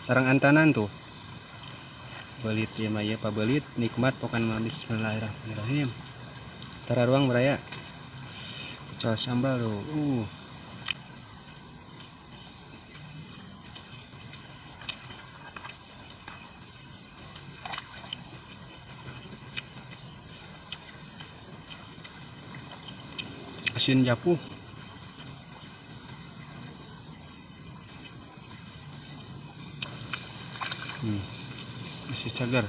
sarang antanan tuh belit ya mah ya pabelit nikmat pokan mah bismillahirrahmanirrahim tara ruang beraya pecel sambal tuh asin japu masih cagar